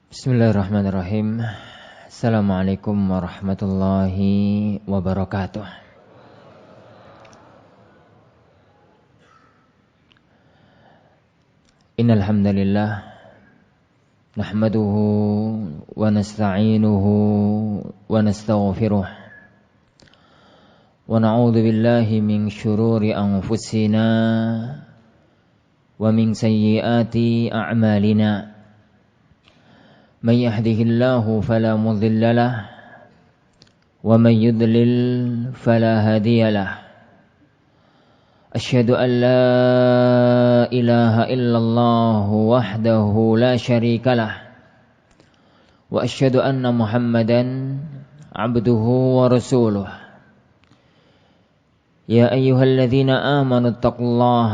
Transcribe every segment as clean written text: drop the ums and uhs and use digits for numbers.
Bismillahirrahmanirrahim. Assalamualaikum warahmatullahi wabarakatuh. Innal hamdalillah nahmaduhu wa nasta'inuhu wa nastaghfiruh wa na'udzu billahi min syururi anfusina wa min sayyiati a'malina. من يهده الله فلا مضل له ومن يضلل فلا هادي له أشهد أن لا إله إلا الله وحده لا شريك له وأشهد أن محمدا عبده ورسوله يا أيها الذين آمنوا اتقوا الله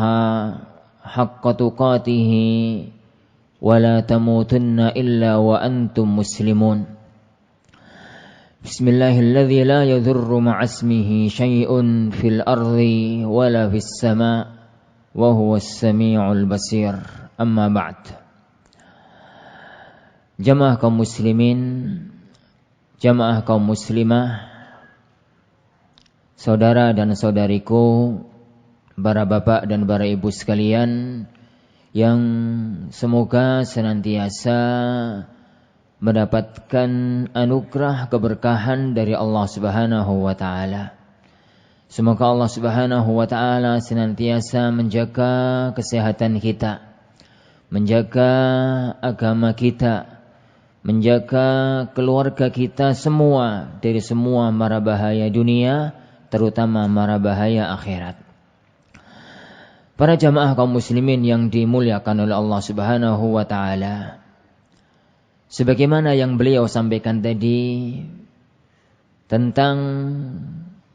حق تقاته ولا تموتن إلا وأنتم مسلمون بسم الله الذي لا يضر مع اسمه شيء في الأرض ولا في السماء وهو السميع البصير أما بعد. Jamaah kaum muslimin, jamaah kaum muslimah, saudara dan saudariku, para bapak dan para ibu sekalian, yang semoga senantiasa mendapatkan anugerah keberkahan dari Allah Subhanahu wa taala. Semoga Allah Subhanahu wa taala senantiasa menjaga kesehatan kita, menjaga agama kita, menjaga keluarga kita semua dari semua mara bahaya dunia, terutama mara bahaya akhirat. Para jamaah kaum muslimin yang dimuliakan oleh Allah Subhanahu wa taala, sebagaimana yang beliau sampaikan tadi tentang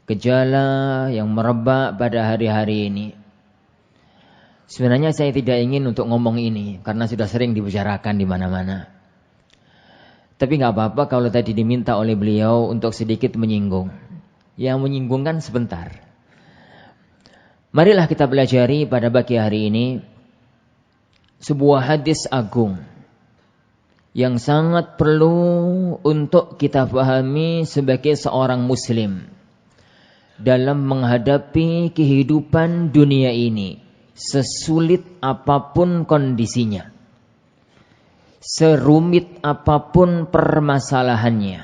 gejala yang merebak pada hari-hari ini. Sebenarnya saya tidak ingin untuk ngomong ini karena sudah sering dibicarakan di mana-mana. Tapi enggak apa-apa kalau tadi diminta oleh beliau untuk sedikit menyinggung. Yang menyinggungkan sebentar. Marilah kita pelajari pada pagi hari ini sebuah hadis agung yang sangat perlu untuk kita pahami sebagai seorang muslim dalam menghadapi kehidupan dunia ini, sesulit apapun kondisinya, serumit apapun permasalahannya,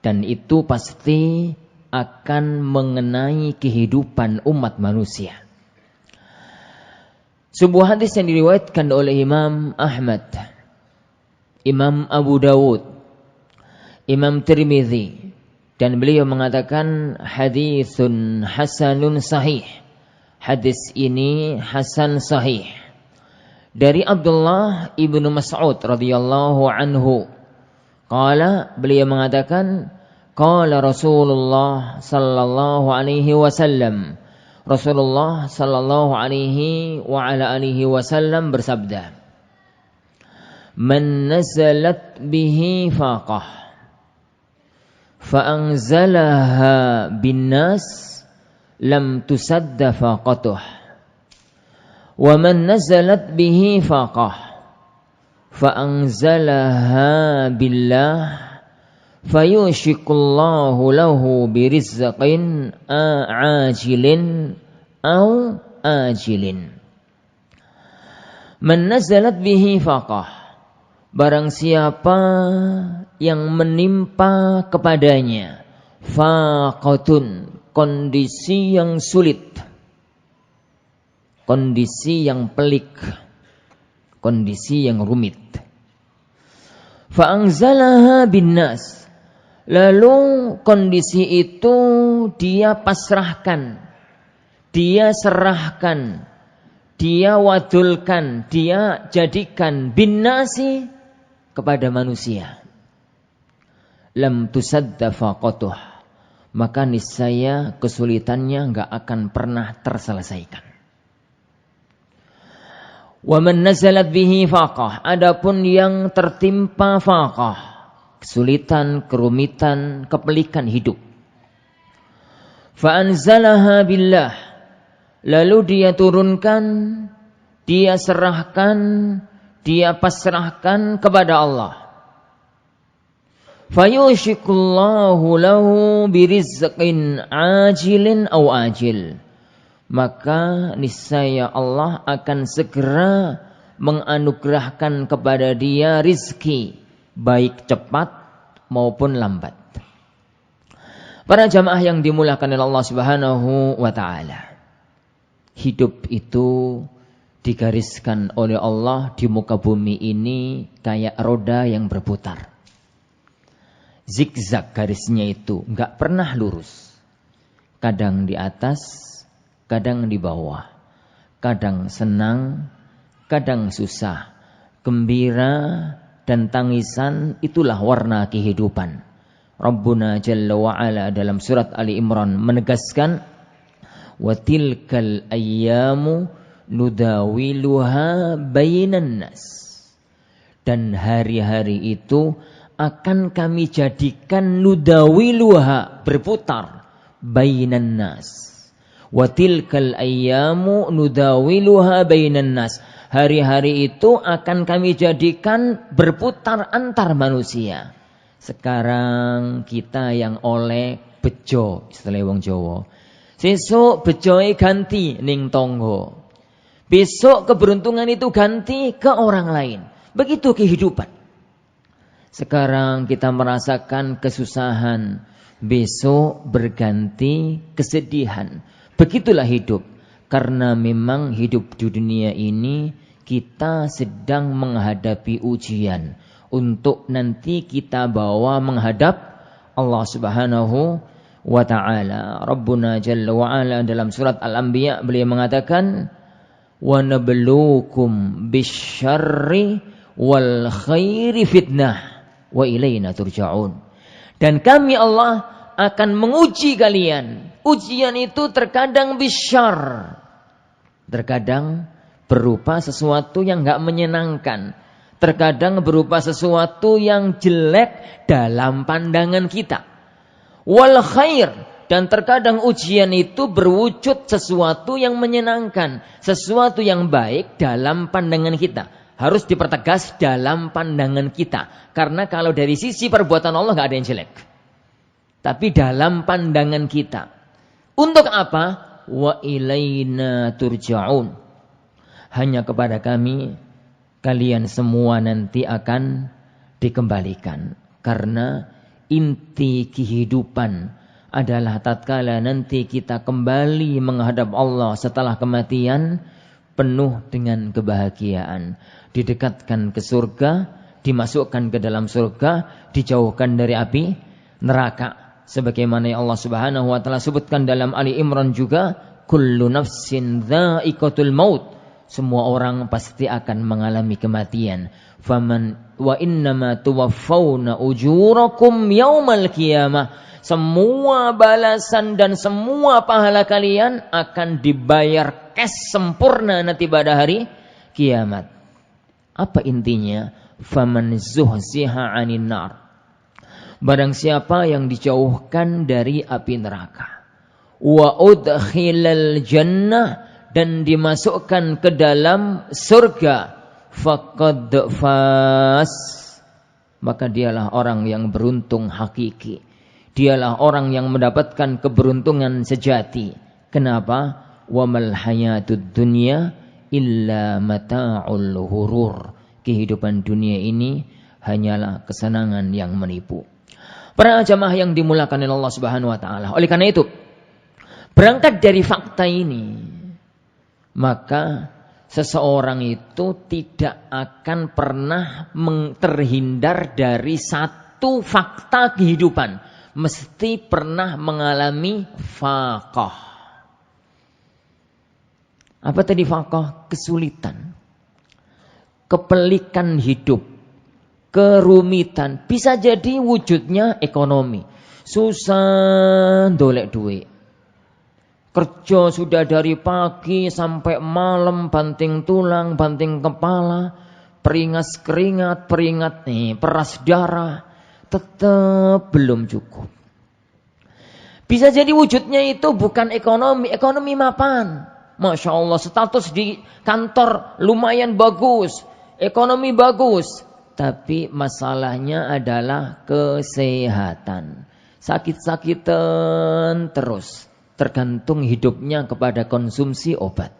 dan itu pasti akan mengenai kehidupan umat manusia. Sebuah hadis yang diriwayatkan oleh Imam Ahmad, Imam Abu Dawud, Imam Tirmidzi, dan beliau mengatakan hadisun hasanun sahih. Hadis ini hasan sahih. Dari Abdullah ibnu Mas'ud radhiyallahu anhu. Qala, beliau mengatakan, qala Rasulullah sallallahu alaihi wasallam. Rasulullah sallallahu alaihi wa ala alihi wasallam bersabda, "Man nazalat bihi faqah fa anzalaha bin nas lam tusadda faqatuh. Wa man nazalat bihi faqah fa anzalaha billah fayushikullahu lahu birizqin ajilin au ajilin." Man nazalat bihi faqah, barang siapa yang menimpa kepadanya faqatun, kondisi yang sulit, kondisi yang pelik, kondisi yang rumit, fa anzalaha bin nas, lalu kondisi itu dia pasrahkan, dia serahkan, dia wadulkan, dia jadikan bin nasi, kepada manusia. Lam tusadda faqatuh, maka niscaya kesulitannya enggak akan pernah terselesaikan. Wa man nazalat bihi faqah, adapun yang tertimpa faqah, kesulitan, kerumitan, kepelikan hidup, fa anzalaha billah, lalu dia turunkan, dia serahkan, dia pasrahkan kepada Allah. Fayushikullahu lahu birizqin ajilin aw ajil. Maka niscaya Allah akan segera menganugerahkan kepada dia rizki, baik cepat maupun lambat. Para jamaah yang dimuliakan oleh Allah Subhanahu wa taala. Hidup itu digariskan oleh Allah di muka bumi ini kayak roda yang berputar. Zigzag garisnya itu, enggak pernah lurus. Kadang di atas, kadang di bawah. Kadang senang, kadang susah. Gembira dan tangisan, itulah warna kehidupan. Rabbuna Jalla wa'ala dalam surat Ali Imran menegaskan, وَتِلْكَ الْأَيَّامُ نُدَاوِلُهَا بَيْنَ النَّاسِ. Dan hari-hari itu akan kami jadikan nudawiluha, berputar, bainan nas. Wa tilkal ayyamu nudawiluha bainan nas. Hari-hari itu akan kami jadikan berputar antar manusia. Sekarang kita yang oleh bejo, istilah wong Jawa. Sesuk bejoe ganti ning tonggo. Besok keberuntungan itu ganti ke orang lain. Begitu kehidupan. Sekarang kita merasakan kesusahan, besok berganti kesedihan. Begitulah hidup. Karena memang hidup di dunia ini kita sedang menghadapi ujian. Untuk nanti kita bawa menghadap Allah Subhanahu wa ta'ala. Rabbuna Jalla wa'ala dalam surat Al-Anbiya beliau mengatakan, wa nabluukum bisyarri wal khairi fitnah wa ilaina turja'un. Dan kami Allah akan menguji kalian. Ujian itu terkadang bisyar, terkadang berupa sesuatu yang enggak menyenangkan, terkadang berupa sesuatu yang jelek dalam pandangan kita. Wal khair, dan terkadang ujian itu berwujud sesuatu yang menyenangkan, sesuatu yang baik dalam pandangan kita. Harus dipertegas dalam pandangan kita. Karena kalau dari sisi perbuatan Allah gak ada yang jelek. Tapi dalam pandangan kita. Untuk apa? Wa ilaina turja'un. Hanya kepada kami, kalian semua nanti akan dikembalikan. Karena inti kehidupan adalah tatkala nanti kita kembali menghadap Allah setelah kematian, penuh dengan kebahagiaan. Didekatkan ke surga, dimasukkan ke dalam surga, dijauhkan dari api neraka. Sebagaimana Allah Subhanahu wa taala sebutkan dalam Ali Imran juga, kullu nafsin dha'iqatul maut. Semua orang pasti akan mengalami kematian. Faman wa innama tuwaffawna ujurakum yaumal qiyamah. Semua balasan dan semua pahala kalian akan dibayar cash sempurna nanti pada hari kiamat. Apa intinya? Faman zuhziha 'anil nar. Barang siapa yang dijauhkan dari api neraka. Wa udkhilal jannah, dan dimasukkan ke dalam surga. Faqad faz. Maka dialah orang yang beruntung hakiki. Dialah orang yang mendapatkan keberuntungan sejati. Kenapa? Wa mal hayatud dunya illa mata'ul hurur. Kehidupan dunia ini hanyalah kesenangan yang menipu. Para jamaah yang dimuliakan oleh Allah Subhanahu wa taala. Oleh karena itu, berangkat dari fakta ini, maka seseorang itu tidak akan pernah terhindar dari satu fakta kehidupan. Mesti pernah mengalami faqah. Apa tadi faqah? Kesulitan, kepelikan hidup, kerumitan. Bisa jadi wujudnya ekonomi. Susah dolek duit. Kerja sudah dari pagi sampai malam, banting tulang, banting kepala, peringas keringat, peras darah. Tetap belum cukup. Bisa jadi wujudnya itu bukan ekonomi. Ekonomi mapan. Masya Allah, status di kantor lumayan bagus. ekonomi bagus, tapi masalahnya adalah kesehatan. Sakit-sakitan terus, tergantung hidupnya kepada konsumsi obat.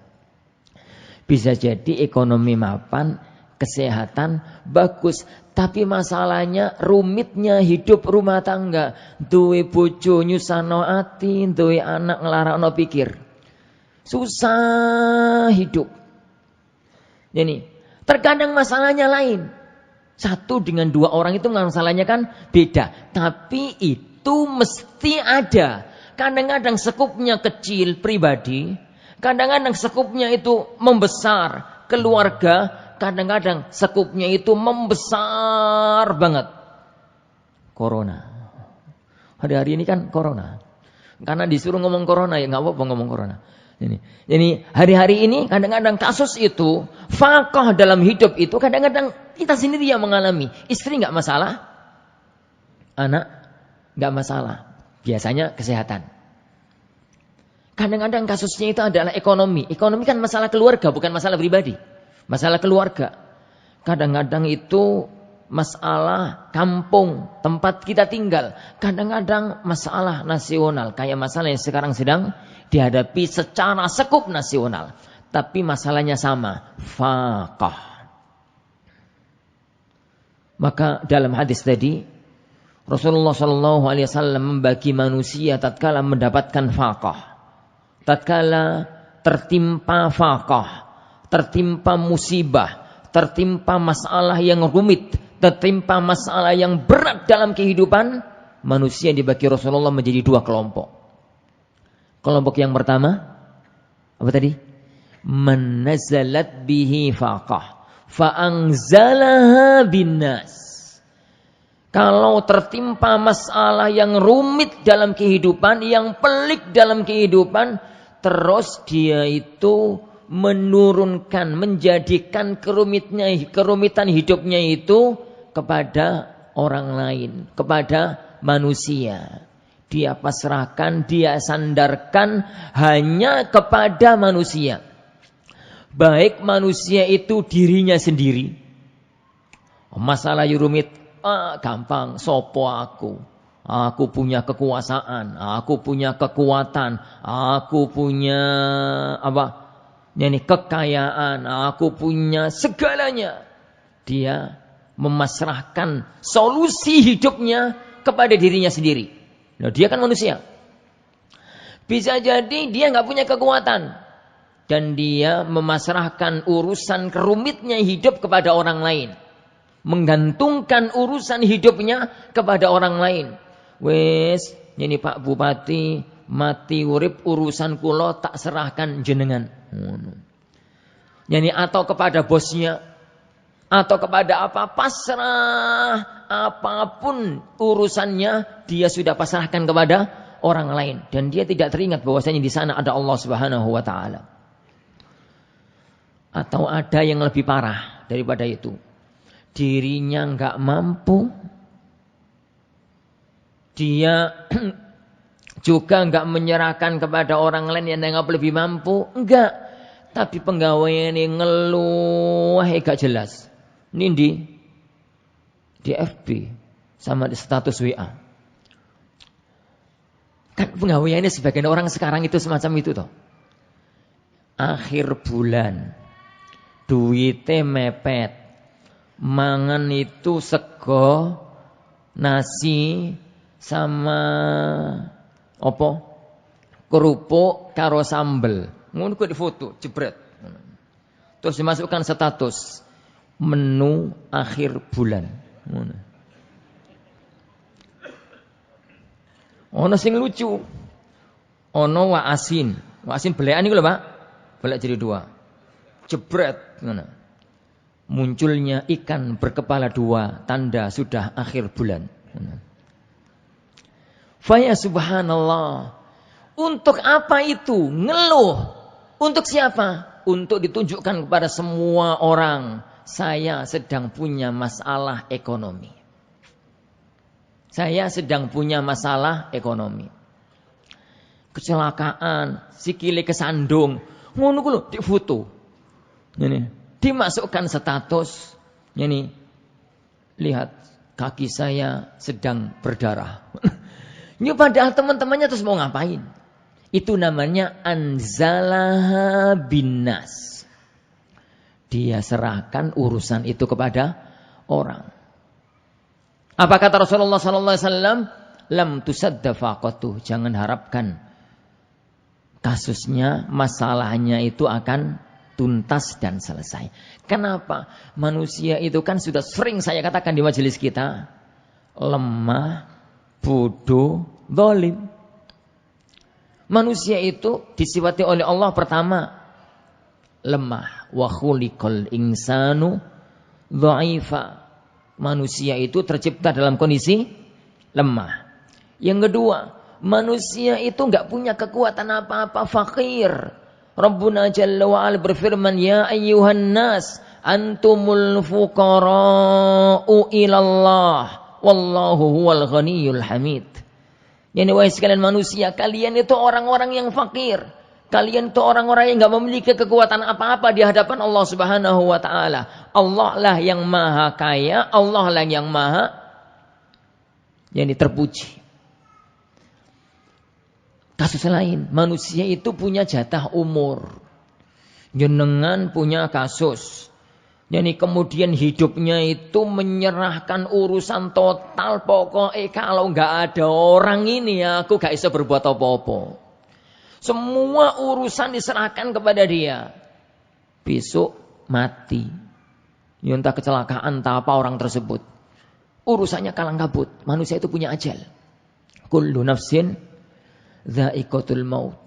Bisa jadi ekonomi mapan, kesehatan bagus, tapi masalahnya rumitnya hidup rumah tangga. Duwe bojo nyusano ati, duwe anak nglarakno pikir. Susah hidup. Ini terkadang masalahnya lain. Satu dengan dua orang itu masalahnya kan beda, tapi itu mesti ada. Kadang-kadang sekupnya kecil pribadi, kadang-kadang sekupnya itu membesar keluarga, kadang-kadang sekupnya itu membesar banget. Corona. Hari-hari ini kan corona. Karena disuruh ngomong corona, ya nggak apa-apa ngomong corona. Jadi hari-hari ini kadang-kadang kasus itu, faqah dalam hidup itu kadang-kadang kita sendiri yang mengalami. Istri nggak masalah, anak nggak masalah. Biasanya kesehatan. Kadang-kadang kasusnya itu adalah ekonomi. Ekonomi kan masalah keluarga, bukan masalah pribadi. Masalah keluarga. Kadang-kadang itu masalah kampung, tempat kita tinggal. Kadang-kadang masalah nasional. Kayak masalah yang sekarang sedang dihadapi secara sekup nasional. Tapi masalahnya sama. Faqah. Maka dalam hadis tadi, Rasulullah SAW membagi manusia tatkala mendapatkan faqah. Tatkala tertimpa faqah, tertimpa musibah, tertimpa masalah yang rumit, tertimpa masalah yang berat dalam kehidupan, manusia dibagi Rasulullah menjadi dua kelompok. Kelompok yang pertama, apa tadi? Man nazalat bihi faqah, fa'angzalaha binnas. Kalau tertimpa masalah yang rumit dalam kehidupan, yang pelik dalam kehidupan, terus dia itu menurunkan, menjadikan kerumitan hidupnya itu kepada orang lain, kepada manusia. Dia pasrahkan, dia sandarkan hanya kepada manusia. Baik manusia itu dirinya sendiri. Masalah rumit, gampang, sopo aku. Aku punya kekuasaan, aku punya kekuatan, aku punya kekayaan, aku punya segalanya. Dia memasrahkan solusi hidupnya kepada dirinya sendiri. Nah, dia kan manusia. Bisa jadi dia nggak punya kekuatan dan dia memasrahkan urusan kerumitnya hidup kepada orang lain, menggantungkan urusan hidupnya kepada orang lain. Wes, ini Pak Bupati mati urip urusan kula tak serahkan jenengan. Yani atau kepada bosnya, atau kepada apa, pasrah apapun urusannya dia sudah pasrahkan kepada orang lain dan dia tidak teringat bahwasanya di sana ada Allah Subhanahu wa taala. Atau ada yang lebih parah daripada itu. Dirinya enggak mampu, dia juga enggak menyerahkan kepada orang lain yang enggak lebih mampu, enggak. Tapi penggawaian yang ngeluh enggak jelas. Ini di FB sama di status WA. Kan penggawaiannya sebagian orang sekarang itu semacam itu toh. Akhir bulan duitnya mepet, mangan itu sego, nasi sama kerupuk karo sambel. Ngono kok difoto, jebret. Terus dimasukkan status menu akhir bulan. Ono sing lucu. Ono wa asin belekan iku lho, Pak. Belek jadi dua. Jebret ngono. Munculnya ikan berkepala dua, tanda sudah akhir bulan. Faya subhanallah. Untuk apa itu? Ngeluh. Untuk siapa? Untuk ditunjukkan kepada semua orang. Saya sedang punya masalah ekonomi. Saya sedang punya masalah ekonomi. Kecelakaan, sikile kesandung. Ngono ku lho di foto. Ini. Dimasukkan status, ini lihat kaki saya sedang berdarah. Ini padahal teman-temannya terus mau ngapain? Itu namanya anzalaha binnas. Dia serahkan urusan itu kepada orang. Apa kata Rasulullah sallallahu alaihi wasallam? Lam tusadda faqatuh. Jangan harapkan kasusnya, masalahnya itu akan tuntas dan selesai. Kenapa? Manusia itu kan sudah sering saya katakan di majelis kita, lemah, bodoh, zalim. Manusia itu disifati oleh Allah pertama lemah, wa khuliqal insanu dha'ifa. Manusia itu tercipta dalam kondisi lemah. Yang kedua, manusia itu enggak punya kekuatan apa-apa, fakir. Rabbuna Jalla wa'ala berfirman, ya ayyuhan nas, antumul fuqara'u ilallah, wallahu huwal ghaniyul hamid. Yani wahai sekalian manusia, kalian itu orang-orang yang fakir. Kalian itu orang-orang yang enggak memiliki kekuatan apa-apa di hadapan Allah Subhanahu wa taala. Allah lah yang maha kaya, Allah lah yang maha terpuji. Kasus lain, manusia itu punya jatah umur. Jenengan punya kasus. Jadi kemudian hidupnya itu menyerahkan urusan total. Pokoknya kalau nggak ada orang ini aku gak bisa berbuat apa-apa. Semua urusan diserahkan kepada dia. Besok mati. Ya entah kecelakaan, entah apa orang tersebut. Urusannya kalang kabut. Manusia itu punya ajal. Kullu nafsin dha'iqatul maut.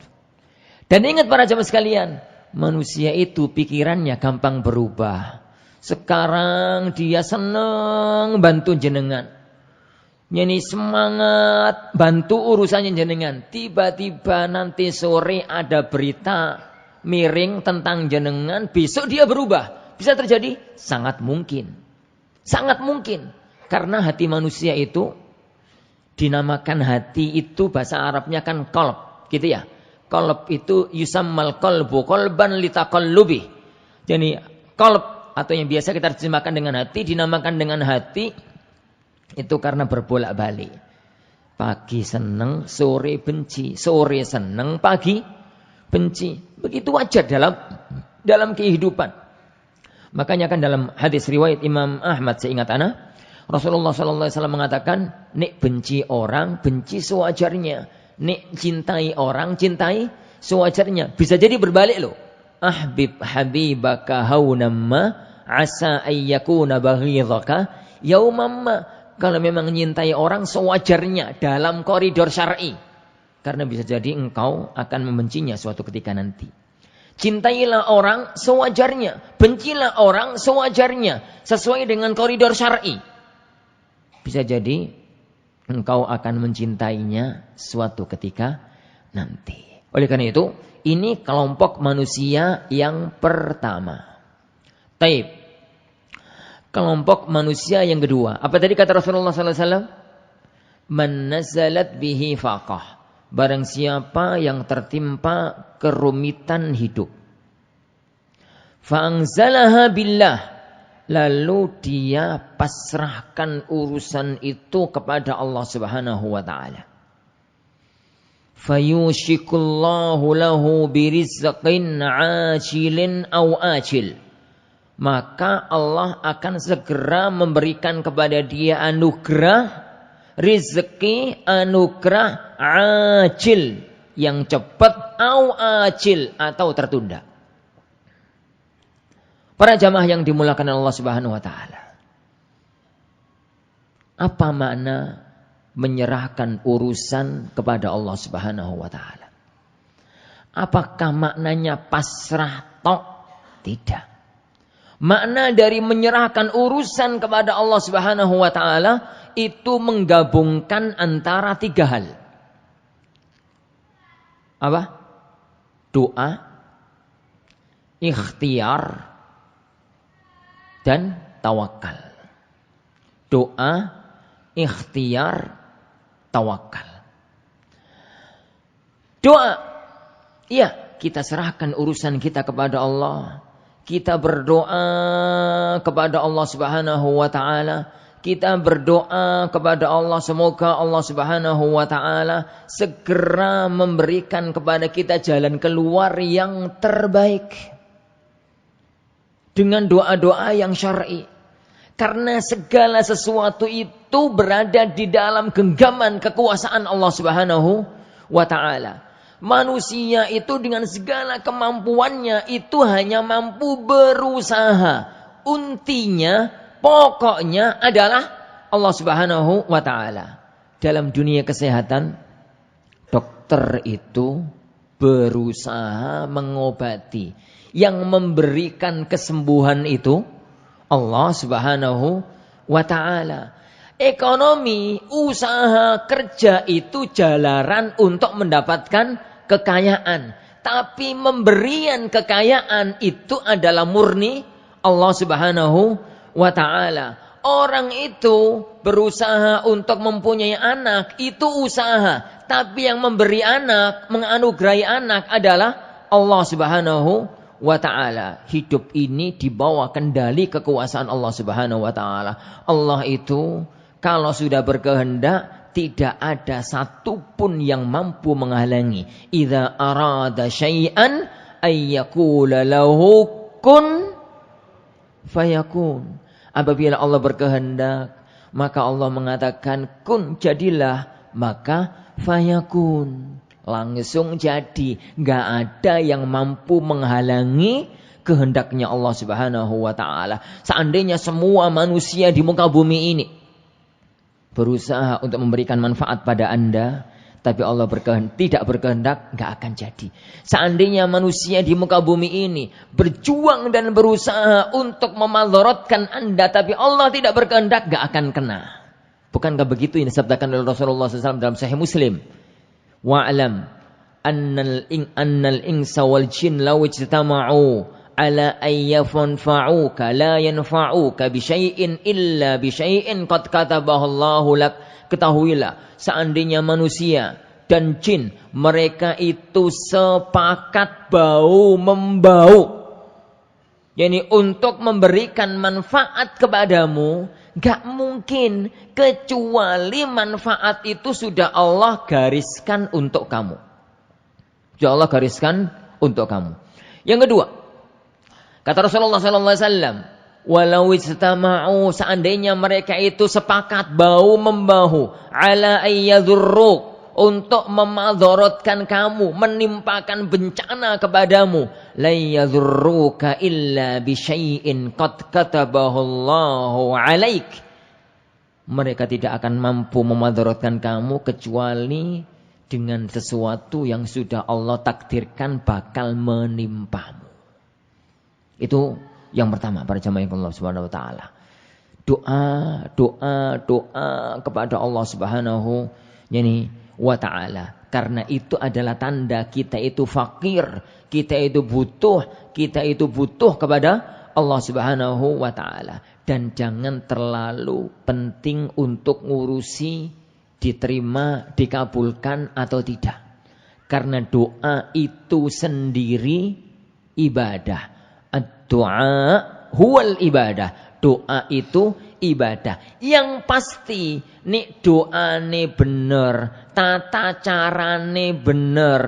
Dan ingat para jemaah sekalian, manusia itu pikirannya gampang berubah. Sekarang dia senang bantu jenengan. Yani semangat bantu urusannya jenengan. Tiba-tiba nanti sore ada berita miring tentang jenengan, besok dia berubah. Bisa terjadi? Sangat mungkin. Sangat mungkin. Karena hati manusia itu dinamakan hati itu bahasa Arabnya kan qalb, gitu ya. Qalb itu yusammal qalbu qalban litaqallubi. Jadi qalb atau yang biasa kita terjemahkan dengan hati dinamakan dengan hati itu karena berbolak-balik. Pagi senang, sore benci, sore senang, pagi benci. Begitu wajar dalam kehidupan. Makanya kan dalam hadis riwayat Imam Ahmad seingat ana, Rasulullah sallallahu alaihi wasallam mengatakan, nek benci orang, benci sewajarnya. Nek cintai orang, cintai sewajarnya. Bisa jadi berbalik loh. Ahbib habibaka haunamma asa ayyakuna baghidhaka yaumamma. Kalau memang menyintai orang sewajarnya dalam koridor syar'i. Karena bisa jadi engkau akan membencinya suatu ketika nanti. Cintailah orang sewajarnya. Bencilah orang sewajarnya. Sesuai dengan koridor syar'i. Bisa jadi engkau akan mencintainya suatu ketika nanti. Oleh karena itu, ini kelompok manusia yang pertama. Taib. Kelompok manusia yang kedua. Apa tadi kata Rasulullah sallallahu alaihi wasallam? Man nazalat bihi faqah. Barang siapa yang tertimpa kerumitan hidup. Fa'anzalaha billah. Lalu dia pasrahkan urusan itu kepada Allah Subhanahu wa taala. Fayushikullahu lahu birizqin ajilin aw ajil. Maka Allah akan segera memberikan kepada dia anugerah rezeki, anugerah ajil yang cepat, aw ajil atau tertunda. Para jamaah yang dimulakan Allah Subhanahu wa taala. Apa makna menyerahkan urusan kepada Allah Subhanahu wa taala? Apakah maknanya pasrah tok? Tidak. Makna dari menyerahkan urusan kepada Allah Subhanahu wa taala itu menggabungkan antara tiga hal. Apa? Doa, ikhtiar, dan tawakal. Doa, ikhtiar, tawakal. Doa, iya, kita serahkan urusan kita kepada Allah. kita berdoa kepada Allah Subhanahu wa taala, kita berdoa kepada Allah semoga Allah Subhanahu wa taala segera memberikan kepada kita jalan keluar yang terbaik dengan doa-doa yang syar'i. Karena segala sesuatu itu berada di dalam genggaman kekuasaan Allah Subhanahu wa taala. Manusia itu dengan segala kemampuannya itu hanya mampu berusaha. Intinya, pokoknya adalah Allah Subhanahu wa taala. Dalam dunia kesehatan, dokter itu berusaha mengobati. Yang memberikan kesembuhan itu Allah Subhanahu wa taala. Ekonomi, usaha, kerja itu jalaran untuk mendapatkan kekayaan. Tapi pemberian kekayaan itu adalah murni Allah Subhanahu wa ta'ala. Orang itu berusaha untuk mempunyai anak, itu usaha. Tapi yang memberi anak, menganugerahi anak adalah Allah Subhanahu wa ta'ala. Hidup ini di bawah kendali kekuasaan Allah Subhanahu wa ta'ala. Allah itu kalau sudah berkehendak, tidak ada satupun yang mampu menghalangi. Idza arada syai'an ayyaqula lahu kun fayakun. Apabila Allah berkehendak, maka Allah mengatakan kun, jadilah, maka fayakun. Langsung jadi. Enggak ada yang mampu menghalangi kehendaknya Allah Subhanahu wa taala. Seandainya semua manusia di muka bumi ini berusaha untuk memberikan manfaat pada Anda, tapi Allah tidak berkehendak, enggak akan jadi. Seandainya manusia di muka bumi ini berjuang dan berusaha untuk memadharatkan Anda, tapi Allah tidak berkehendak, enggak akan kena. Bukankah begitu yang disabdakan oleh Rasulullah SAW dalam Sahih Muslim? Wa'lam annal insa wal jin law ijtama'u ala ayyafanfa'uka la yanfa'uka bisyai'in illa bisyai'in qad katabahu Allahu lak. Ketahuilah, seandainya manusia dan jin mereka itu sepakat bau membau, yakni untuk memberikan manfaat kepadamu, gak mungkin kecuali manfaat itu sudah Allah gariskan untuk kamu. Sudah Allah gariskan untuk kamu. Yang kedua, kata Rasulullah SAW, walau ijtama'u, seandainya mereka itu sepakat bahu-membahu, ala ayyadhurruk, untuk memadharatkan kamu, menimpakan bencana kepadamu, la yadhurruka illa bisyai'in qad katabahu Allahu 'alaik. Mereka tidak akan mampu memadharatkan kamu kecuali dengan sesuatu yang sudah Allah takdirkan bakal menimpamu. Itu yang pertama para jamaah Allah Subhanahu wa taala. Doa kepada Allah Subhanahu wa taala. Karena itu adalah tanda kita itu fakir, kita itu butuh kepada Allah Subhanahu wa taala. Dan jangan terlalu penting untuk ngurusi diterima, dikabulkan atau tidak. Karena doa itu sendiri ibadah. Ad-du'a huwal ibadah. Doa itu ibadah. Yang pasti nek doane bener, tata carane bener,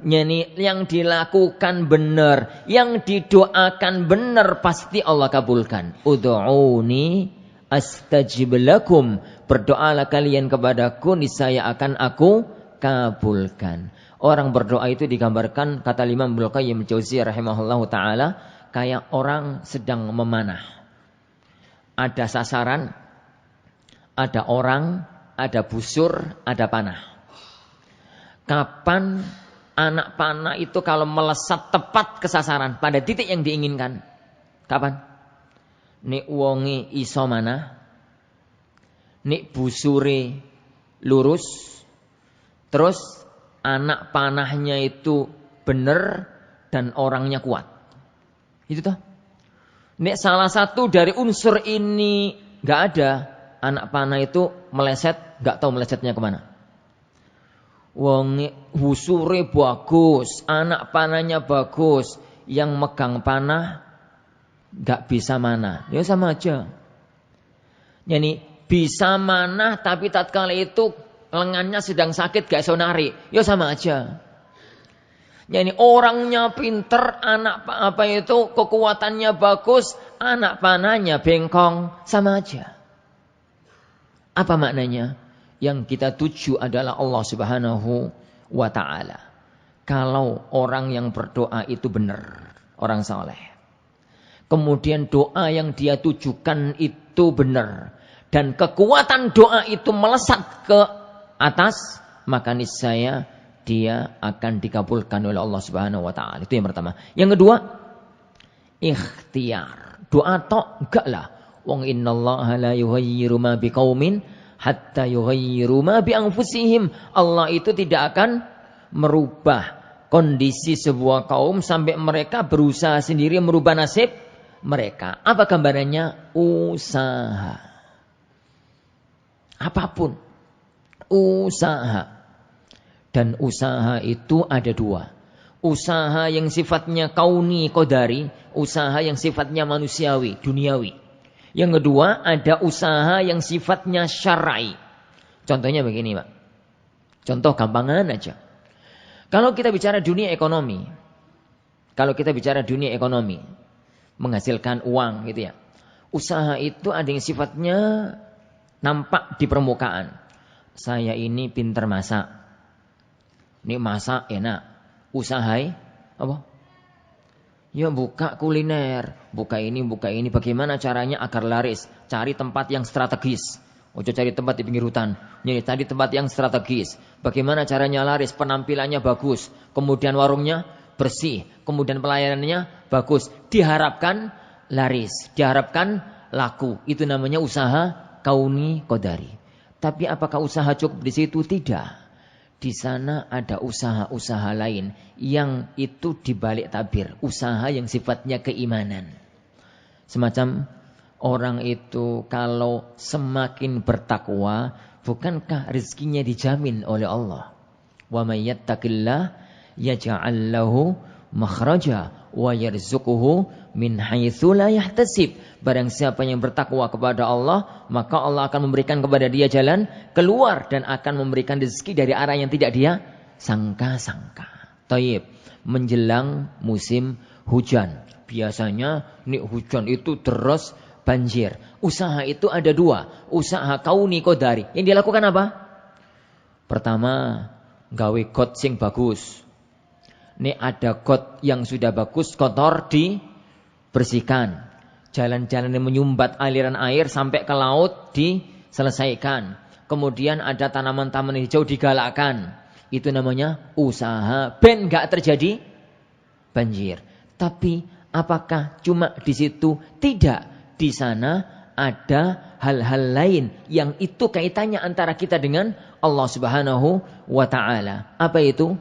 yang dilakukan bener, yang didoakan bener, pasti Allah kabulkan. Ud'uni astajib lakum. Berdoalah kalian kepadaku, niscaya akan aku kabulkan. Orang berdoa itu digambarkan, kata Imam Ibnu Qayyim Jauziyah rahimahullahu taala, kayak orang sedang memanah. Ada sasaran, ada orang, ada busur, ada panah. Kapan anak panah itu kalau melesat tepat ke sasaran pada titik yang diinginkan? Kapan? Nek wonge iso manah, nek busure lurus, terus anak panahnya itu benar dan orangnya kuat. Itu toh. Nek salah satu dari unsur ini nggak ada, anak panah itu meleset, nggak tahu melesetnya kemana. Wong busure bagus, anak panahnya bagus, yang megang panah Gak bisa manah. Ya sama aja. Yani bisa manah tapi tatkala itu lengannya sedang sakit gak iso narik. Ya sama aja. Yani orangnya pinter, anak apa itu kekuatannya bagus, anak panahnya bengkong, sama aja. Apa maknanya? Yang kita tuju adalah Allah Subhanahu wa ta'ala. Kalau orang yang berdoa itu benar, orang saleh. Kemudian doa yang dia tujukan itu benar. Dan kekuatan doa itu melesat ke atas. Maka niscaya dia akan dikabulkan oleh Allah Subhanahu wa ta'ala. Itu yang pertama. Yang kedua, ikhtiar. Doa tok enggak lah. Wong innallaha la yughayyiru ma biqaumin hatta yughayyiru ma bi anfusihim. Allah itu tidak akan merubah kondisi sebuah kaum sampai mereka berusaha sendiri merubah nasib mereka. Apa gambarannya? Usaha. Apapun. Usaha. Dan usaha itu ada dua. Usaha yang sifatnya kauni qadari. Usaha yang sifatnya manusiawi, duniawi. Yang kedua ada usaha yang sifatnya syar'i. Contohnya begini Pak. Contoh gampangan aja. Kalau kita bicara dunia ekonomi. Menghasilkan uang gitu ya. Usaha itu ada yang sifatnya nampak di permukaan. Saya ini pintar masak. Ini masak enak. Usahai apa? Ya buka kuliner. Buka ini. Bagaimana caranya agar laris? Cari tempat yang strategis. Ojo cari tempat di pinggir hutan. Jadi cari tempat yang strategis. Bagaimana caranya laris? Penampilannya bagus. Kemudian warungnya bersih. Kemudian pelayanannya bagus. Diharapkan laris. Diharapkan laku. Itu namanya usaha kauni qadari. Tapi apakah usaha cukup di situ? Tidak. Di sana ada usaha-usaha lain yang itu dibalik tabir. Usaha yang sifatnya keimanan. Semacam orang itu kalau semakin bertakwa, bukankah rezekinya dijamin oleh Allah? Wa may yattaqillah yaj'al lahu makhraja wa yarzuquhu min haitsu la yahtasib. Barang siapa yang bertakwa kepada Allah, maka Allah akan memberikan kepada dia jalan keluar dan akan memberikan rezeki dari arah yang tidak dia sangka-sangka. Taib, menjelang musim hujan. Biasanya nih hujan itu terus banjir. Usaha itu ada dua. Usaha kauni qadari. Yang dilakukan apa? Pertama, gawe got sing bagus. Ini ada got yang sudah bagus, kotor dibersihkan. Jalan-jalan yang menyumbat aliran air sampai ke laut diselesaikan. Kemudian ada tanaman-tanaman hijau digalakkan. Itu namanya usaha. Ben gak terjadi banjir. Tapi apakah cuma di situ? Tidak. Di sana ada hal-hal lain yang itu kaitannya antara kita dengan Allah Subhanahu wa ta'ala. Apa itu?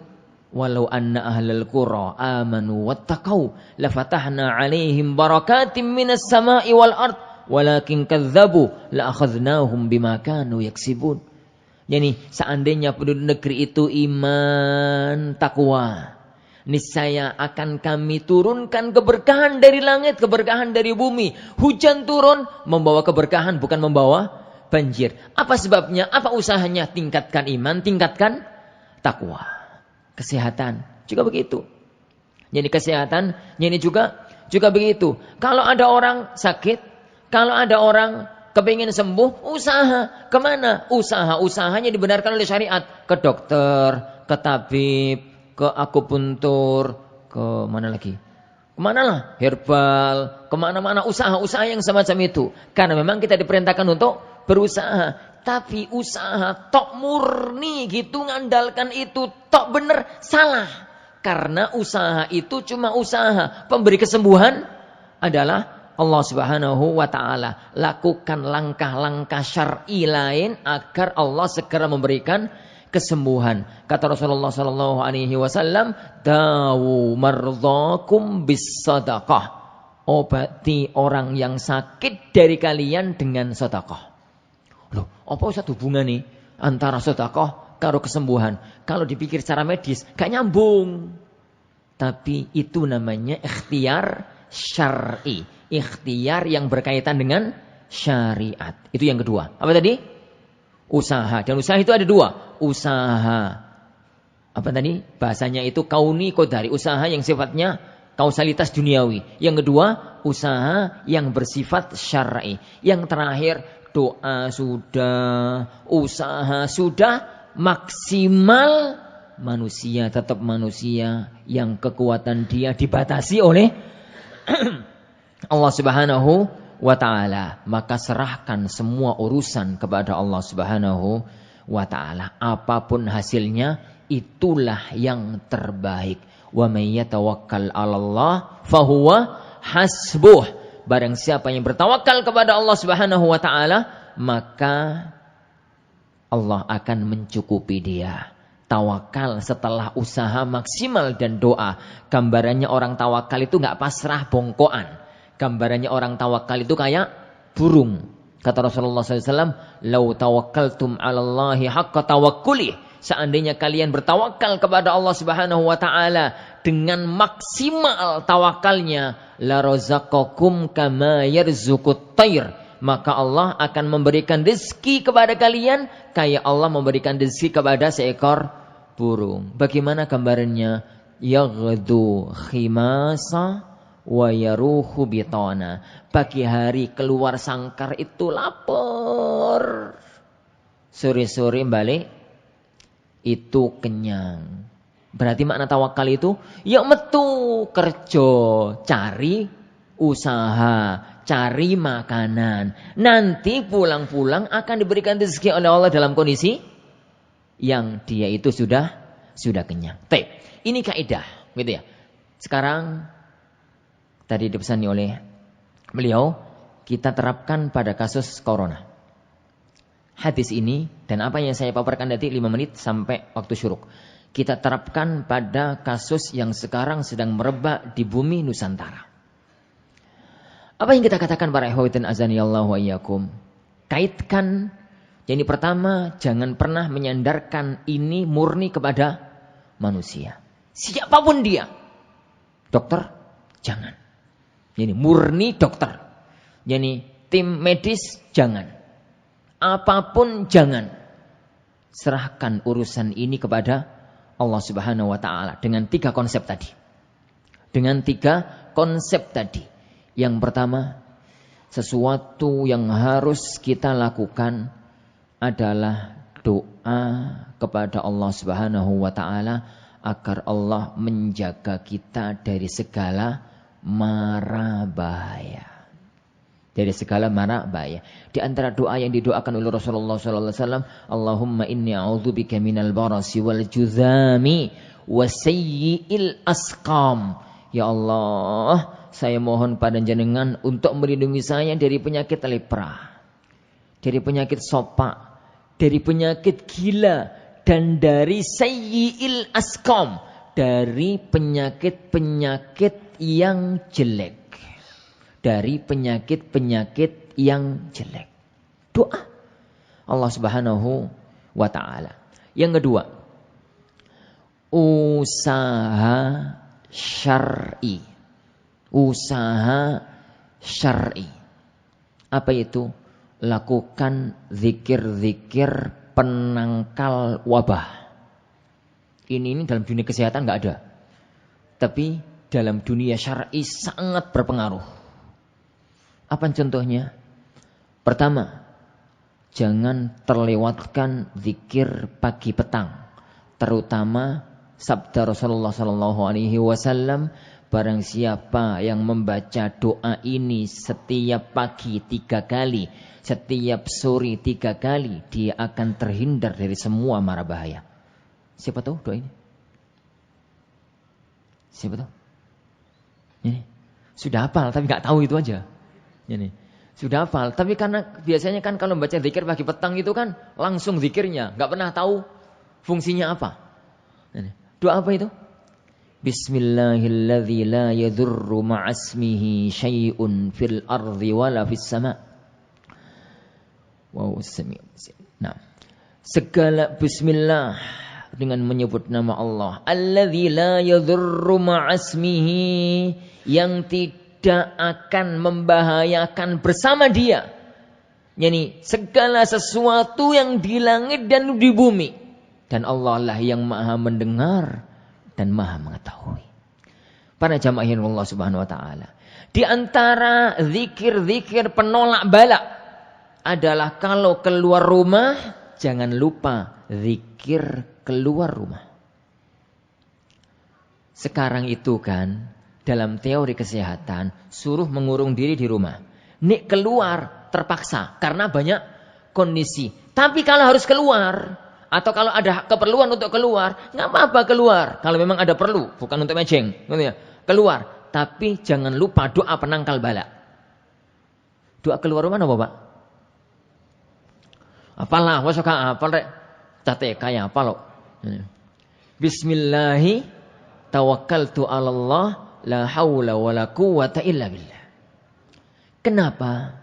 Walau anna ahlal qura amanu wattaqau lafatahna 'alaihim barakatim minas sama'i wal ard walakin kadzdzabu la akhadznahum bima kanu yaksibun. Yani seandainya penduduk negeri itu iman takwa, niscaya akan kami turunkan keberkahan dari langit, keberkahan dari bumi. Hujan turun membawa keberkahan, bukan membawa banjir. Apa sebabnya? Apa usahanya? Tingkatkan iman, tingkatkan takwa. Kesehatan juga begitu. Jadi kesehatan, ini juga begitu. Kalau ada orang sakit, kalau ada orang kepingin sembuh, usaha. Kemana? Usahanya dibenarkan oleh syariat. Ke dokter, ke tabib, ke akupuntur, ke mana lagi? Kemana lah? Herbal, kemana-mana usaha-usaha yang semacam itu. Karena memang kita diperintahkan untuk berusaha. Tapi usaha tok murni gitu ngandalkan itu tok bener salah. Karena usaha itu cuma usaha. Pemberi kesembuhan adalah Allah Subhanahu wa ta'ala. Lakukan langkah-langkah syar'i lain agar Allah segera memberikan kesembuhan. Kata Rasulullah sallallahu alaihi wasallam, "Dawu mardhakum bis sadaqah." Obati orang yang sakit dari kalian dengan sedekah. Loh, apa usah hubungan nih antara sedekah karo kesembuhan? Kalau dipikir secara medis, gak nyambung. Tapi itu namanya ikhtiar syar'i. ikhtiar yang berkaitan dengan syariat. Itu yang kedua. Apa tadi? Usaha. Dan usaha itu ada dua. Usaha. Apa tadi? Bahasanya itu kauni qadari. Usaha yang sifatnya kausalitas duniawi. Yang kedua, usaha yang bersifat syar'i. Yang terakhir, doa sudah, usaha sudah, maksimal manusia tetap manusia yang kekuatan dia dibatasi oleh Allah Subhanahu wa ta'ala. Maka serahkan semua urusan kepada Allah Subhanahu wa ta'ala. Apapun hasilnya, itulah yang terbaik. Wa may yatawakkal 'alallah fahuwa hasbuh. Barang siapa yang bertawakal kepada Allah Subhanahu wa ta'ala, maka Allah akan mencukupi dia. Tawakal setelah usaha maksimal dan doa. Gambarannya orang tawakal itu enggak pasrah bongkoan. Gambarannya orang tawakal itu kayak burung. Kata Rasulullah SAW, "Lau tawakkaltum 'alallahi haqqa tawakkuli." Seandainya kalian bertawakal kepada Allah Subhanahu wa ta'ala dengan maksimal tawakalnya, la razaqakum kama yarzuqut tayr, maka Allah akan memberikan rezeki kepada kalian kayak Allah memberikan rezeki kepada seekor burung. Bagaimana gambarannya? Yaghdu khimasa wa yaruhu bitana. Pagi hari keluar sangkar itu lapar. Sore-sore balik itu kenyang. Berarti makna tawakal itu ya metu kerja, cari usaha, cari makanan. Nanti pulang-pulang akan diberikan rezeki oleh Allah dalam kondisi yang dia itu sudah kenyang. Ini kaidah, gitu ya. Sekarang tadi dipesani oleh beliau, kita terapkan pada kasus corona. Hadis ini dan apa yang saya paparkan tadi 5 menit sampai waktu syuruk, kita terapkan pada kasus yang sekarang sedang merebak di bumi Nusantara. Apa yang kita katakan para ikhwatin azanillahu wa iyyakum? Kaitkan, yang pertama, jangan pernah menyandarkan ini murni kepada manusia. Siapapun dia. Dokter, jangan. Jadi murni dokter. Jadi tim medis, jangan. Apapun jangan. Serahkan urusan ini kepada Allah Subhanahu wa ta'ala. Dengan 3 konsep tadi. Yang pertama, sesuatu yang harus kita lakukan adalah doa kepada Allah Subhanahu wa ta'ala agar Allah menjaga kita dari segala mara bahaya. Dari segala mara bahaya. Di antara doa yang didoakan oleh Rasulullah SAW, Allahumma inni a'udzubika minal barasi wal juzami wa sayyi'il asqam. Ya Allah, saya mohon pada jenengan untuk melindungi saya dari penyakit lepra, dari penyakit sopak, dari penyakit gila, dan dari sayyi'il asqam, dari penyakit-penyakit yang jelek. Dari penyakit-penyakit yang jelek. Doa Allah Subhanahu wa ta'ala. Yang kedua, usaha syar'i. Usaha syar'i. Apa itu? Lakukan zikir-zikir penangkal wabah. Ini dalam dunia kesehatan enggak ada. Tapi dalam dunia syar'i sangat berpengaruh. Apa contohnya? Pertama, jangan terlewatkan zikir pagi petang. Terutama sabda Rasulullah SAW, barang siapa yang membaca doa ini setiap pagi 3 kali, setiap sore 3 kali, dia akan terhindar dari semua mara bahaya. Siapa tahu doa ini? Siapa tahu? Ini sudah hafal tapi nggak tahu itu aja. Ini sudah hafal, tapi karena biasanya kan kalau membaca zikir pagi petang itu kan langsung zikirnya, nggak pernah tahu fungsinya apa. Ini, doa apa itu? Bismillahilladzi la yadurru ma'asmihi syai'un fil ardi wala fis sama'. Wow, nah, segala bismillah dengan menyebut nama Allah. Alladzi la yadurru ma'asmihi, yang tidak akan membahayakan bersama dia. Yani segala sesuatu yang di langit dan di bumi. Dan Allah lah yang maha mendengar dan maha mengetahui. Para jamaah Allah subhanahu wa ta'ala. Di antara zikir-zikir penolak bala adalah kalau keluar rumah, jangan lupa zikir keluar rumah. Sekarang itu kan, dalam teori kesehatan, suruh mengurung diri di rumah. Nik keluar terpaksa, karena banyak kondisi. Tapi kalau harus keluar, atau kalau ada keperluan untuk keluar, nggak apa-apa keluar. Kalau memang ada perlu, bukan untuk mejeng. Keluar. Tapi jangan lupa doa penangkal bala. Doa keluar rumah apa, Pak? Apalah, wasaka apal rek. Tate kaya apa lo? Bismillahi tawakkaltu 'ala Allah la haula wala quwata illa billah. Kenapa?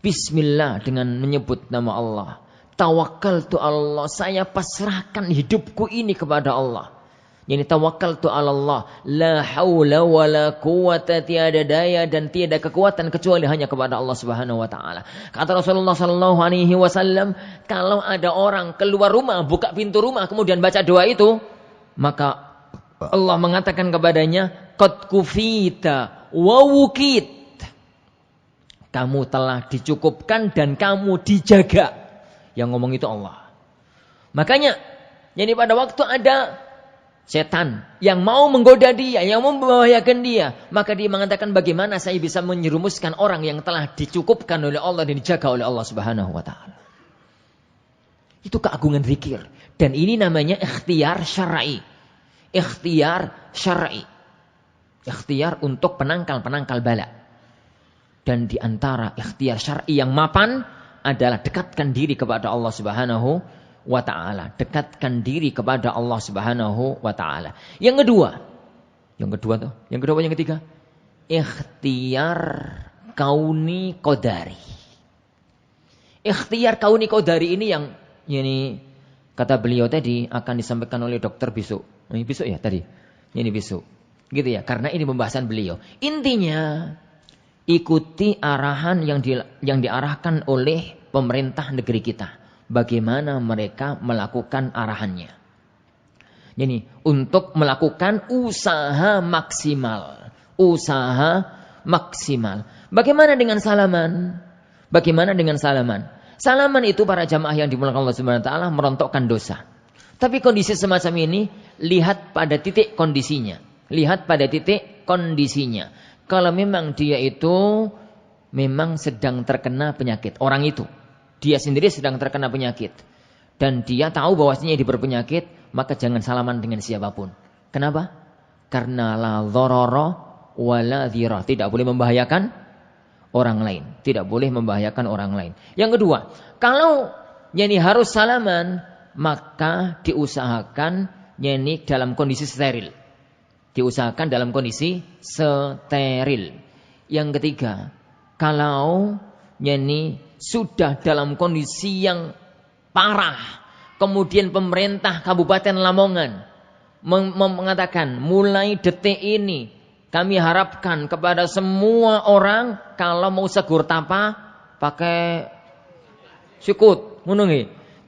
Bismillah dengan menyebut nama Allah. Tawakkaltu 'ala Allah, saya pasrahkan hidupku ini kepada Allah. Yani tawakkaltu 'ala Allah, la haula wala quwata, tiada daya dan tiada kekuatan kecuali hanya kepada Allah Subhanahu wa taala. Kata Rasulullah sallallahu alaihi wasallam, kalau ada orang keluar rumah, buka pintu rumah kemudian baca doa itu, maka Allah mengatakan kepadanya, qad kufita wa wukit. Kamu telah dicukupkan dan kamu dijaga. Yang ngomong itu Allah. Makanya, jadi pada waktu ada setan yang mau menggoda dia, yang mau membahayakan dia, maka dia mengatakan, bagaimana saya bisa menyerumuskan orang yang telah dicukupkan oleh Allah dan dijaga oleh Allah Subhanahu wa taala. Itu keagungan zikir, dan ini namanya ikhtiar syar'i. Ikhtiar syar'i. Ikhtiar untuk penangkal-penangkal bala. Dan di antara ikhtiar syar'i yang mapan adalah dekatkan diri kepada Allah Subhanahu wa ta'ala. Dekatkan diri kepada Allah Subhanahu wa ta'ala. Yang kedua tuh. Yang kedua, yang ketiga. Ikhtiar kauni qadari. Ikhtiar kauni qadari ini yang kata beliau tadi akan disampaikan oleh dokter besok. Ini besok ya tadi. Ini besok. Gitu ya. Karena ini pembahasan beliau. Intinya ikuti arahan yang diarahkan oleh pemerintah negeri kita. Bagaimana mereka melakukan arahannya. Jadi untuk melakukan usaha maksimal. Usaha maksimal. Bagaimana dengan salaman? Bagaimana dengan salaman? Salaman itu para jamaah yang dimuliakan Allah Subhanahu wa taala merontokkan dosa. Tapi kondisi semacam ini, lihat pada titik kondisinya. Lihat pada titik kondisinya. Kalau memang dia itu memang sedang terkena penyakit. Orang itu. Dia sendiri sedang terkena penyakit. Dan dia tahu bahwasanya dia berpenyakit. Maka jangan salaman dengan siapapun. Kenapa? Karena la dharara wa la dhira. Tidak boleh membahayakan orang lain. Tidak boleh membahayakan orang lain. Yang kedua. Kalau harus salaman. Maka diusahakan dalam kondisi steril. Diusahakan dalam kondisi steril. Yang ketiga, kalau sudah dalam kondisi yang parah, kemudian pemerintah Kabupaten Lamongan mengatakan mulai detik ini kami harapkan kepada semua orang kalau mau segur tapa pakai syukut,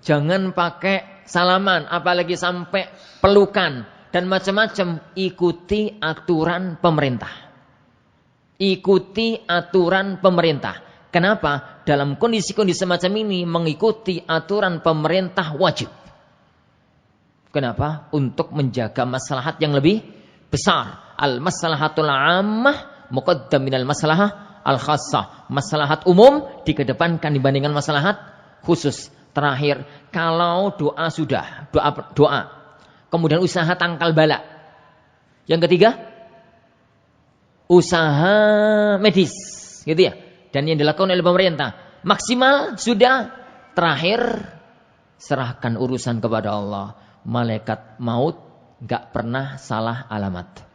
jangan pakai salaman, apalagi sampai pelukan dan macam-macam. Ikuti aturan pemerintah. Ikuti aturan pemerintah. Kenapa? Dalam kondisi-kondisi semacam ini mengikuti aturan pemerintah wajib. Kenapa? Untuk menjaga maslahat yang lebih besar. Al-maslahatul ammah muqaddam minal maslahah al-khassah. Maslahat umum dikedepankan dibandingkan maslahat khusus. Terakhir, kalau doa sudah, doa. Kemudian usaha tangkal bala. Yang ketiga, usaha medis, gitu ya. Dan yang dilakukan oleh pemerintah maksimal sudah. Terakhir, serahkan urusan kepada Allah. Malaikat maut gak pernah salah alamat.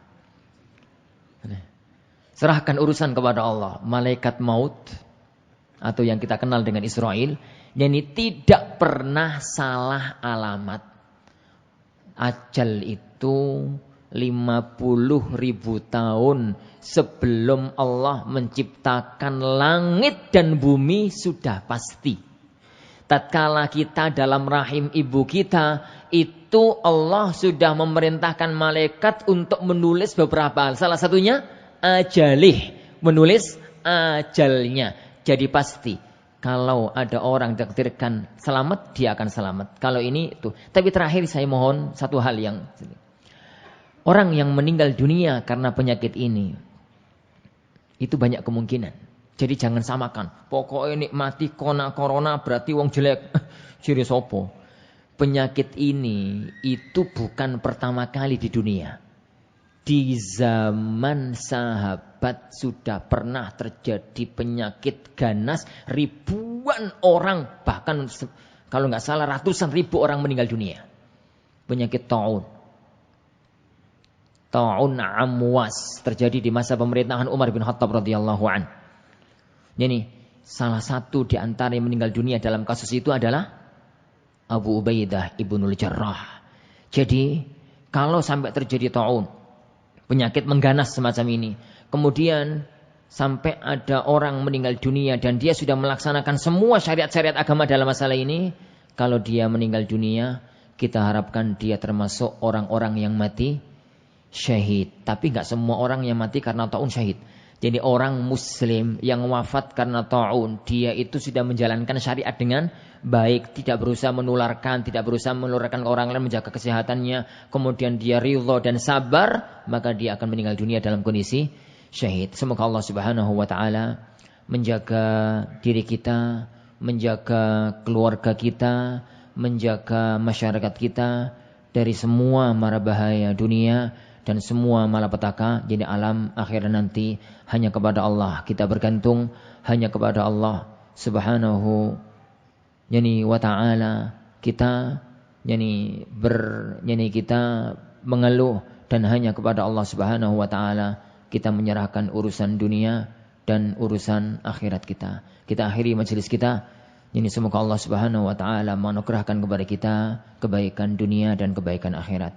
Serahkan urusan kepada Allah. Malaikat maut atau yang kita kenal dengan Israel, tidak pernah salah alamat. Ajal itu 50.000 tahun sebelum Allah menciptakan langit dan bumi sudah pasti. Tatkala kita dalam rahim ibu kita, itu Allah sudah memerintahkan malaikat untuk menulis beberapa hal. Salah satunya ajalih, menulis ajalnya. Jadi pasti kalau ada orang ditakdirkan selamat, dia akan selamat. Kalau ini itu. Tapi terakhir saya mohon satu hal yang orang yang meninggal dunia karena penyakit ini, itu banyak kemungkinan. Jadi jangan samakan. Pokoknya nikmati corona berarti wong jelek. Ciri sopo. Penyakit ini itu bukan pertama kali di dunia. Di zaman sahabat sudah pernah terjadi penyakit ganas. Ribuan orang, bahkan kalau nggak salah ratusan ribu orang meninggal dunia. Penyakit ta'un. Ta'un Amwas terjadi di masa pemerintahan Umar bin Khattab radhiyallahu an. Jadi salah satu di antara yang meninggal dunia dalam kasus itu adalah Abu Ubaidah ibnul Jarrah. Jadi kalau sampai terjadi ta'un, penyakit mengganas semacam ini, kemudian sampai ada orang meninggal dunia dan dia sudah melaksanakan semua syariat-syariat agama dalam masalah ini, kalau dia meninggal dunia, kita harapkan dia termasuk orang-orang yang mati syahid. Tapi nggak semua orang yang mati karena ta'un syahid. Jadi orang muslim yang wafat karena ta'un, dia itu sudah menjalankan syariat dengan baik, tidak berusaha menularkan ke orang lain, menjaga kesehatannya, kemudian dia ridha dan sabar, maka dia akan meninggal dunia dalam kondisi syahid. Semoga Allah Subhanahu wa taala menjaga diri kita, menjaga keluarga kita, menjaga masyarakat kita dari semua mara bahaya dunia dan semua malapetaka. Jadi alam akhirat nanti hanya kepada Allah kita bergantung, hanya kepada Allah Subhanahu wa taala kita kita mengeluh, dan hanya kepada Allah Subhanahu wa taala kita menyerahkan urusan dunia dan urusan akhirat kita. Kita akhiri majelis kita. Semoga Allah Subhanahu wa taala menganugerahkan kepada kita kebaikan dunia dan kebaikan akhirat.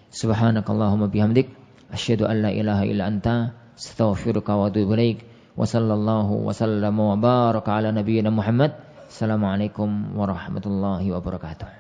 Subhanakallahumma bihamdik asyhadu an la ilaha illa anta astaghfiruka wa atubu ilaik. Wa sallallahu wa sallama wa baraka ala nabiyyina Muhammad. Assalamualaikum warahmatullahi wabarakatuh.